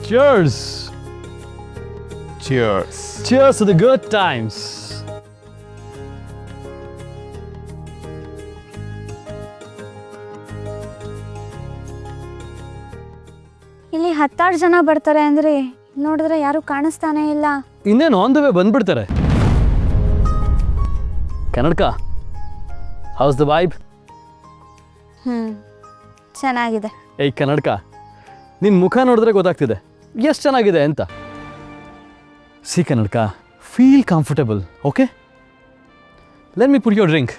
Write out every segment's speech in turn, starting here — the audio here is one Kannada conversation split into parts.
Cheers. Cheers. Cheers to the good times. ಇಲ್ಲಿ 16 ಜನ ಬರ್ತಾರೆ ಅಂದ್ರೆ ನೋಡಿದ್ರೆ ಯಾರು ಕಾಣಿಸ್ತಾನೆ ಇಲ್ಲ. ಇನ್ನೇನು ಆನ್ ದ ವೇ ಬಂದ್ಬಿಡ್ತಾರೆ. ಕನ್ನಡಕ, ಹೌಸ್ ದ ವೈಬ್? ಚೆನ್ನಾಗಿದೆ. ಏಯ್ ಕನ್ನಡಕ, ನಿನ್ನ ಮುಖ ನೋಡಿದ್ರೆ ಗೊತ್ತಾಗ್ತಿದೆ ಎಷ್ಟು ಚೆನ್ನಾಗಿದೆ ಅಂತ. ಸಿ ಕನ್ನಡಕ, feel comfortable, okay? Let me put your drink.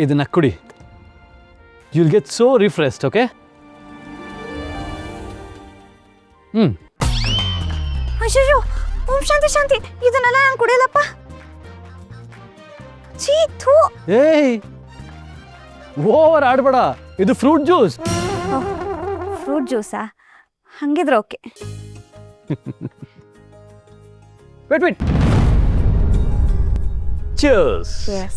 ಇದನ್ನ ಕುಡಿ. You'll get so refreshed, okay? ಅಯ್ಯೋ, ಓಂ ಶಾಂತಿ ಶಾಂತಿ, ಇದನ್ನೆಲ್ಲ ನಾನು ಕುಡಿಯಲ್ಲಪ್ಪ. ಛೀ, ಥೂ. ಏಯ್, ಓವರ್ ಆಡ್ಬೇಡ, ಇದು ಫ್ರೂಟ್ ಜ್ಯೂಸ್. ಫ್ರೂಟ್ ಜ್ಯೂಸಾ? ಹಂಗಿದ್ರೆ okay. Wait. Cheers. Yes.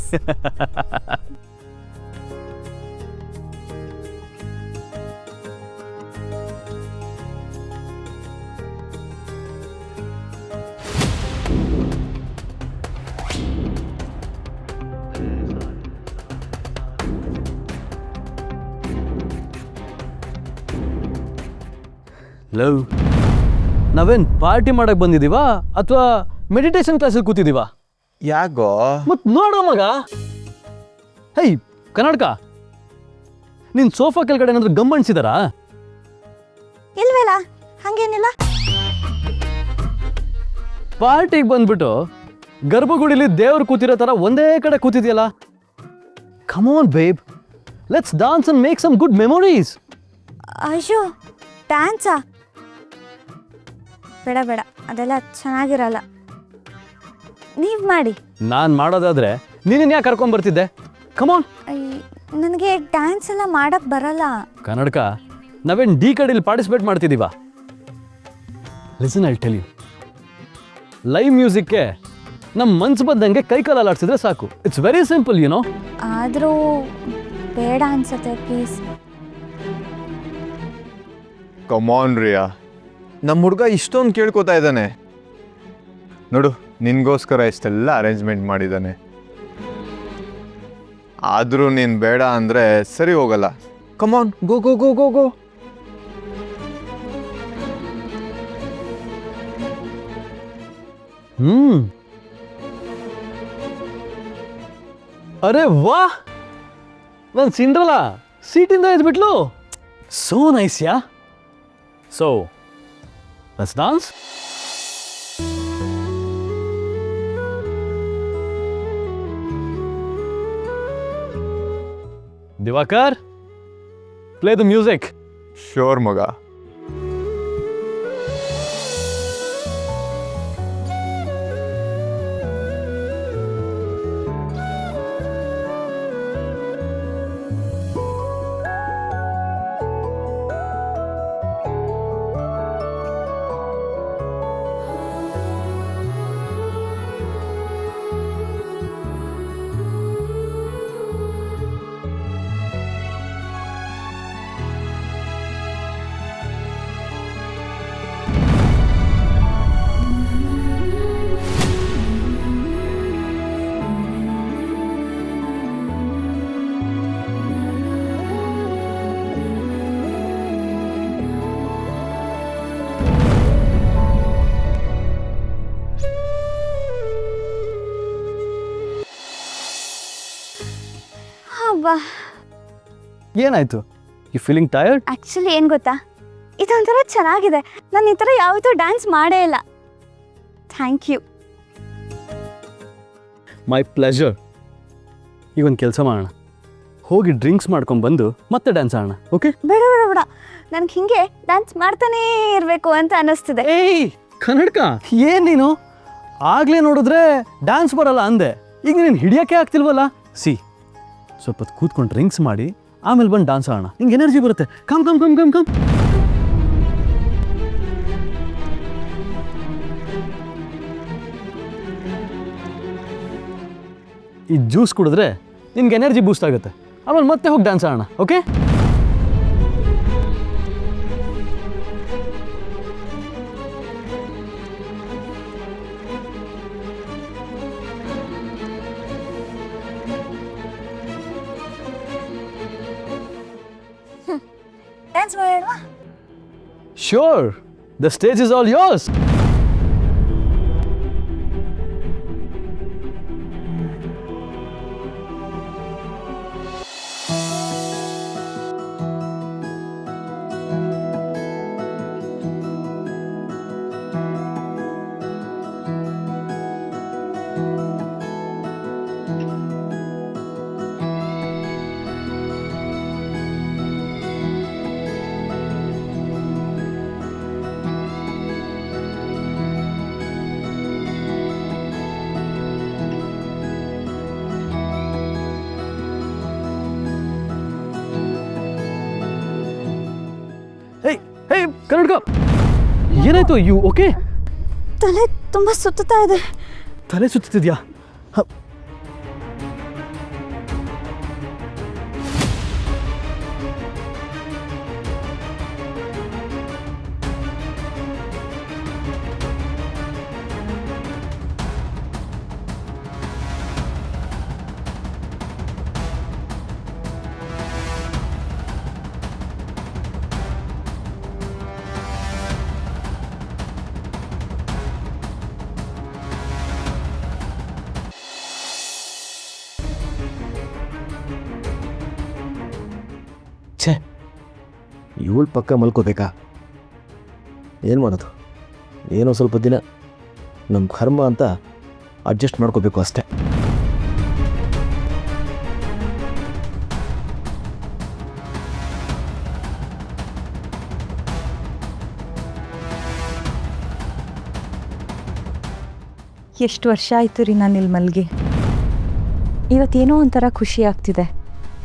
Love, ನಾವೇನ್ ಪಾರ್ಟಿ ಮಾಡಕ್ ಬಂದಿದೀವಾ ಅಥವಾ ಮೆಡಿಟೇಷನ್ ಕ್ಲಾಸಲ್ಲಿ ಕೂತಿದೀವಾ? ಯಾಕೋ? ಮತ್ ನೋಡೋ ಮಗ. ಹೇ ಕನ್ನಡಕ, ನಿನ್ ಸೋಫಾ ಕೆಳಗಡೆ ಏನಾದ್ರು ಗಮ್ ಅನ್ಸಿದಾರಾ? ಇಲ್ವೇಲ, ಹಂಗೇನಿಲ್ಲ. ಪಾರ್ಟಿಗೆ ಬಂದ್ಬಿಟ್ಟು ಗರ್ಭಗುಡಿಲಿ ದೇವ್ರು ಕೂತಿರೋ ತರ ಒಂದೇ ಕಡೆ ಕೂತಿದ್ಯಲ್ಲ. Come on babe, let's dance and make some good memories. ಅಯ್ಯೋ, ಡ್ಯಾನ್ಸಾ? ಬೇಡ, ಅದೆಲ್ಲ ಚೆನ್ನಾಗಿರಲ್ಲ. ನೀವ್ ಮಾಡಿ. ನಾನ್ ಮಾಡೋದಾದ್ರೆ ನೀನನ್ನ ಯಾಕೆ ಕರ್ಕೊಂಡ್ ಬರ್ತಿದ್ದೆ? Come on. ನನಗೆ ಡ್ಯಾನ್ಸ್ ಎಲ್ಲ ಮಾಡಕ್ ಬರಲ್ಲ. ಕನ್ನಡಕ, ನಾವೇನ್ ಡಿ ಕಡೆಯಲ್ಲಿ ಪಾರ್ಟಿಸಿಪೇಟ್ ಮಾಡ್ತಿದೀವ? Listen, I tell you, live ಮ್ಯೂಸಿಕ್ಗೆ ನಮ್ಮ ಮನ್ಸು ಬಂದಂಗೆ ಕೈಕಾಲು ಅಲ್ಲಾಡ್ಸಿದ್ರೆ ಸಾಕು. It's very simple, you know. ಆದರೂ ಬೇಡ ಅನ್ಸತ್ತೆ, ಪ್ಲೀಸ್. ಕಮಾನ್ ರಿಯಾ, ನಮ್ಮ ಹುಡುಗ ಇಷ್ಟೊಂದು ಕೇಳ್ಕೊತಾ ಇದ್ದಾನೆ ನೋಡು. ನಿನ್ಗೋಸ್ಕರ ಇಷ್ಟೆಲ್ಲ ಅರೇಂಜ್ಮೆಂಟ್ ಮಾಡಿದ್ದಾನೆ. ಆದರೂ ನೀನು ಬೇಡ ಅಂದರೆ ಸರಿ ಹೋಗಲ್ಲ. ಕಮಾನ್, ಗೋ ಗೋ ಗೋ ಗೋ ಗೋ. ಅರೆ ವಾ, ನಾನು ಸಿಂಡ್ರಲ್ಲ ಸೀಟಿಂದ ಎದ್ಬಿಟ್ಲು. So nice yeah. So let's dance. Diwakar, play the music. ಶೋರ್ ಮಗ. ಅಬ್ಬಾ, ಏನಾಯ್ತು? You feeling tired? ಆ್ಯಕ್ಚುಲಿ ಏನು ಗೊತ್ತಾ, ಇದೊಂಥರ ಚೆನ್ನಾಗಿದೆ. ನಾನು ಈ ಥರ ಯಾವತ್ತೂ ಡ್ಯಾನ್ಸ್ ಮಾಡೇ ಇಲ್ಲ. Thank you. My pleasure. ಈಗ ಒಂದು ಕೆಲಸ ಮಾಡೋಣ, ಹೋಗಿ ಡ್ರಿಂಕ್ಸ್ ಮಾಡ್ಕೊಂಡು ಬಂದು ಮತ್ತೆ ಡ್ಯಾನ್ಸ್ ಆಡೋಣ, ಓಕೆ? ಬೇಡ, ನನಗೆ ಹಿಂಗೆ ಡ್ಯಾನ್ಸ್ ಮಾಡ್ತಾನೇ ಇರಬೇಕು ಅಂತ ಅನ್ನಿಸ್ತಿದೆ. ಏಯ್ ಕನ್ನಡಕ, ಏನು ನೀನು ಆಗಲೇ ನೋಡಿದ್ರೆ ಡ್ಯಾನ್ಸ್ ಬರಲ್ಲ ಅಂದೆ, ಈಗ ನೀನು ಹಿಡಿಯೋಕ್ಕೆ ಆಗ್ತಿಲ್ವಲ್ಲ. ಸಿ, ಸ್ವಲ್ಪ ಹೊತ್ತು ಕೂತ್ಕೊಂಡು ಡ್ರಿಂಕ್ಸ್ ಮಾಡಿ ಆಮೇಲೆ ಬಂದು ಡ್ಯಾನ್ಸ್ ಆಡೋಣ, ನಿಂಗೆ ಎನರ್ಜಿ ಬರುತ್ತೆ. Come come come come come. ಈ ಜ್ಯೂಸ್ ಕುಡಿದ್ರೆ ನಿನ್ಗೆ ಎನರ್ಜಿ ಬೂಸ್ಟ್ ಆಗುತ್ತೆ, ಆಮೇಲೆ ಮತ್ತೆ ಹೋಗಿ ಡ್ಯಾನ್ಸ್ ಆಡೋಣ, ಓಕೆ? ಡ್ಯಾನ್ಸ್ ಮಾಡೋಣ. Sure, the stage is all yours. Hey Karnataka, ಏನಾಯ್ತು? You okay? ತಲೆ ತುಂಬ ಸುತ್ತಾ ಇದೆ. ತಲೆ ಸುತ್ತಿದ್ಯಾ? ಛೇ, ಇವಳು ಪಕ್ಕ ಮಲ್ಕೋಬೇಕಾ? ಏನು ಮಾಡೋದು? ಏನೋ ಸ್ವಲ್ಪ ದಿನ ನಮ್ಮ ಕರ್ಮ ಅಂತ ಅಡ್ಜಸ್ಟ್ ಮಾಡ್ಕೋಬೇಕು ಅಷ್ಟೆ. ಎಷ್ಟು ವರ್ಷ ಆಯಿತು ರೀ ನಾನು ಇಲ್ಲಿ ಮಲ್ಗಿ. ಇವತ್ತೇನೋ ಒಂಥರ ಖುಷಿ ಆಗ್ತಿದೆ.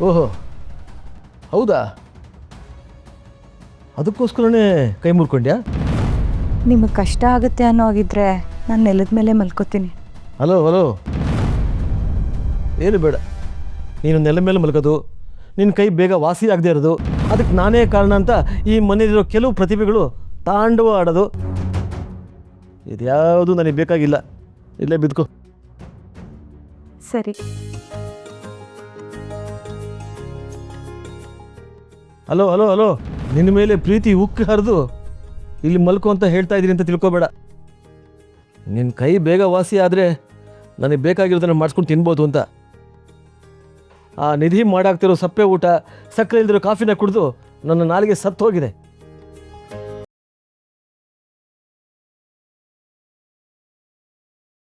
ಓಹೋ, ಹೌದಾ? ಅದಕ್ಕೋಸ್ಕರನೇ ಕೈ ಮುರ್ಕೊಂಡ್ಯಾ? ನಿಮಗೆ ಕಷ್ಟ ಆಗುತ್ತೆ ಅನ್ನೋ ಆಗಿದ್ರೆ ನಾನು ನೆಲದ ಮೇಲೆ ಮಲ್ಕೋತೀನಿ. ಹಲೋ ಹಲೋ, ಏನು ಬೇಡ. ನೀನು ನೆಲ ಮೇಲೆ ಮಲ್ಕೋದು, ನಿನ್ನ ಕೈ ಬೇಗ ವಾಸಿ ಆಗದೆ ಇರೋದು, ಅದಕ್ಕೆ ನಾನೇ ಕಾರಣ ಅಂತ ಈ ಮನೆಯಲ್ಲಿರೋ ಕೆಲವು ಪ್ರತಿಭೆಗಳು ತಾಂಡವ ಆಡೋದು, ಇದ್ಯಾವುದು ನನಗೆ ಬೇಕಾಗಿಲ್ಲ. ಇಲ್ಲೇ ಬಿದ್ಕೋ. ಸರಿ. ಹಲೋ ಹಲೋ ಹಲೋ, ನಿನ್ನ ಮೇಲೆ ಪ್ರೀತಿ ಉಕ್ಕಿ ಹರಿದು ಇಲ್ಲಿ ಮಲ್ಕೋ ಅಂತ ಹೇಳ್ತಾ ಇದ್ದೀನಿ ಅಂತ ತಿಳ್ಕೊಬೇಡ. ನಿನ್ನ ಕೈ ಬೇಗ ವಾಸಿ ಆದರೆ ನನಗೆ ಬೇಕಾಗಿರೋದನ್ನು ಮಾಡಿಸ್ಕೊಂಡು ತಿನ್ಬೋದು ಅಂತ. ಆ ನಿಧಿ ಮಾಡಾಕ್ತಿರೋ ಸಪ್ಪೆ ಊಟ, ಸಕ್ಕರೆ ಇಲ್ದಿರೋ ಕಾಫಿನ ಕುಡಿದು ನನ್ನ ನಾಲಿಗೆ ಸತ್ತು ಹೋಗಿದೆ.